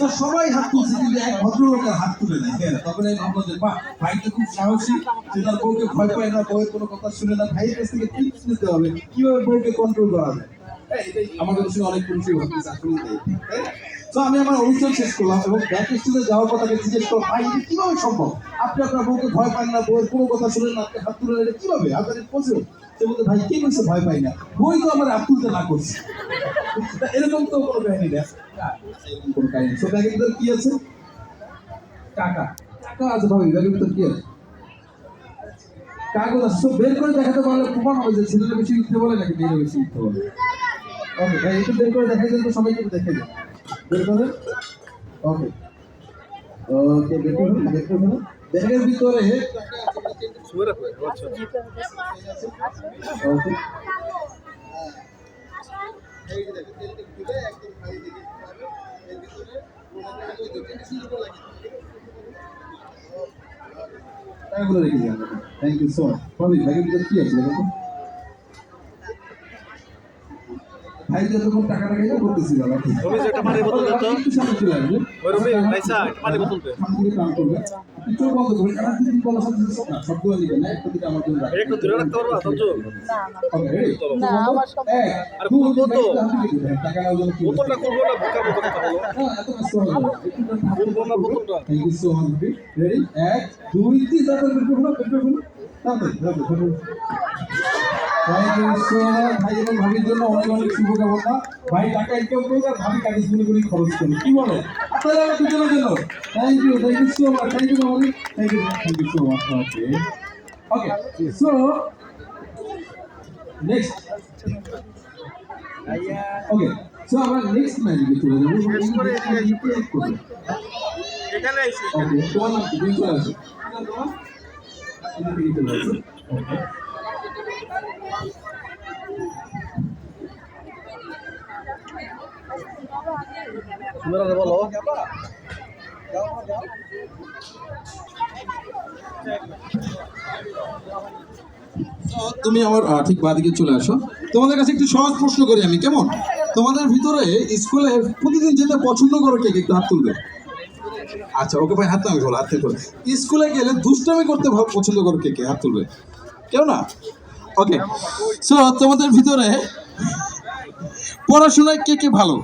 তো সবাই হাত তুলছে কিন্তু এক ভদ্রলোকের হাত তুলে নেয়। তখন আমি ভাবলাম যে বাহ, ভাই তো খুব সাহসী, সে তার বউকে ভয় পায় না, বউয়ের কোনো কথা শুনে না। ভাইয়ের কাছ থেকে টিপস নিতে হবে কিভাবে বউকে কন্ট্রোল করা যায়। এটাই আমাদের সঙ্গে অনেক পুরুষই ভাবতেছে আসলে তাই না? তো আমি আমার অনুষ্ঠান শেষ করলাম এবং ব্যাক স্টেজে যাওয়ার কথা জিজ্ঞেস করলাম, ভাই এটা কিভাবে সম্ভব? আপনি আপনার বউকে ভয় পান না, বউয়ের কোনো কথা শুনেন না, আপনি হাত তুলে এটা কিভাবে? আপনার পসিবল? সে বলতে, ভাই কে বলছে ভয় পাই না? বই তো আমার হাত তুলতে না করছে। এরকম তো কোনো কাহিনী নেই, এরকম কোনো কাহিনী। তো ব্যাগের ভিতরে কি আছে? টাকা। টাকা আছে ভাবি, ব্যাগের ভিতরে কি আছে? কাগজ আছে। সব বের করে দেখাতে পারলে প্রমাণ হবে যে ছেলেরা বেশি লিখতে বলে নাকি মেয়েরা বেশি লিখতে বলে। ওকে ভাই, একটু বের করে দেখাই দেন তো, সবাইকে একটু দেখে দেন। বের করে। ওকে ওকে, বের করে ফেলুন, বের করে ফেলুন। ব্যাগের ভিতরে ওকে। টাকাগুলো রেখে দিন। Thank you so much. ভাবি ব্যাগের ভিতরে কি আছে দেখো তো। ভাই যতক্ষণ টাকা টাকা এটা করতেছিল নাকি? একটু সামনে চলে আসবে। সামনে দিকে টান করবে। আপনি চোখ বন্ধ করবেন, কারণ আপনি যদি বলার সাথে সাথে না শব্দ দিবেন না, একটা দিকে আমার জন্য রাখবেন। Okay ready? এক, দুই, টাকা নাও জন্য কি বলবো? হ্যাঁ, এত কষ্ট হবে না। Thank you so much. Ready? এক, দুই, তিন, তারপরে বের করুন, বের করুন। তাড়াতাড়ি, তাড়াতাড়ি। Thank you so much. ভাই এবং ভাবির জন্য অনেক অনেক শুভকামনা। ভাই টাকা ইনকাম করুক আর ভাবি কাগজ করে খরচ করুন। কি বলে? আপনারা দুজনের জন্য thank you so much. Thank you মামনি। Thank you so much. Okay okay, so next. Okay, so আমরা নেক্সট ম্যাজিকে চলে যাবো। এখানে আইছি। ওকে, তোমার নাম কি? তুমি চলে আসো। এদিকে চলে আসো। ওকে, বলো। তুমি আমার ঠিক বাদিকে চলে আসো। তোমাদের কাছে একটু সহজ প্রশ্ন করি আমি, কেমন? তোমাদের ভিতরে স্কুলে প্রতিদিন যেতে পছন্দ করো কে? একটু হাত তুলবে। আচ্ছা ওকে ভাই, হাত নামে বলো, হাত থেকে স্কুলে গেলে দুষ্টামি করতে পছন্দ করো কে? হাত তুলবে। কেউ না? ওকে, সো তোমাদের ভিতরে পড়াশোনায় কে ভালো?